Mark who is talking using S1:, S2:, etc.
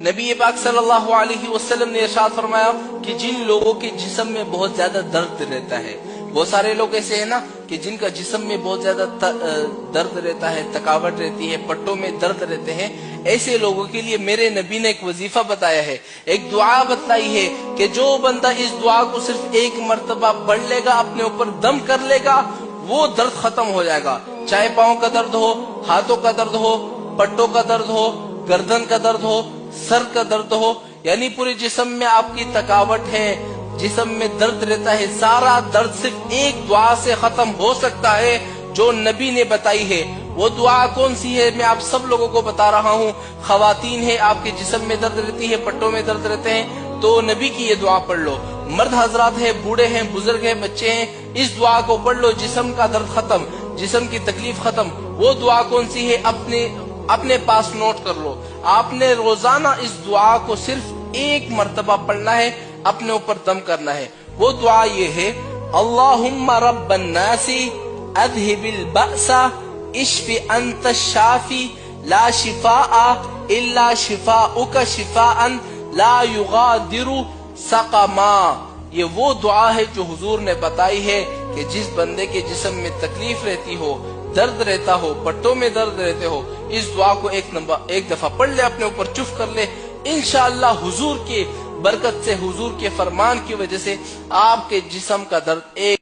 S1: नबी पाक सल्लल्लाहु अलैहि वसल्लम ने इरशाद फरमाया कि जिन लोगों के जिस्म में बहुत ज्यादा दर्द रहता है, बहुत सारे लोग ऐसे हैं ना कि जिनका जिस्म में बहुत ज्यादा दर्द रहता है, थकावट रहती है, पट्टों में दर्द रहते हैं, ऐसे लोगों के लिए मेरे नबी ने एक वजीफा बताया है, एक दुआ बतलाई है कि जो बंदा इस दुआ को सिर्फ एक मर्तबा पढ़ लेगा, अपने ऊपर दम कर लेगा, वो दर्द खत्म हो जाएगा। चाहे पाँव का दर्द हो, हाथों का दर्द हो, पट्टों का दर्द हो, गर्दन का दर्द हो, सर का दर्द हो, यानी पूरे जिस्म में आपकी थकावट है, जिस्म में दर्द रहता है, सारा दर्द सिर्फ एक दुआ से खत्म हो सकता है जो नबी ने बताई है। वो दुआ कौन सी है मैं आप सब लोगों को बता रहा हूँ। खवातीन है, आपके जिस्म में दर्द रहती है, पट्टों में दर्द रहते हैं, तो नबी की ये दुआ पढ़ लो। मर्द हजरात है, बूढ़े हैं, बुजुर्ग हैं, बच्चे हैं, इस दुआ को पढ़ लो, जिस्म का दर्द खत्म, जिस्म की तकलीफ खत्म। वो दुआ कौन सी है अपने पास नोट कर लो। आपने रोजाना इस दुआ को सिर्फ एक मर्तबा पढ़ना है, अपने ऊपर दम करना है। वो दुआ ये है, अल्लाहुम्मा रब्बन नासी अज़हिबिल बअसा इश्फि अंत शाफी ला शिफाआ इल्ला शिफाउका शिफाअन ला युगादिरु सक़मा। ये वो दुआ है जो हुजूर ने बताई है कि जिस बंदे के जिस्म में तकलीफ रहती हो, दर्द रहता हो, पट्टों में दर्द रहते हो, इस दुआ को एक दफा पढ़ ले, अपने ऊपर चुप कर ले। इंशाअल्लाह हुजूर के बरकत से, हुजूर के फरमान की वजह से आपके जिस्म का दर्द एक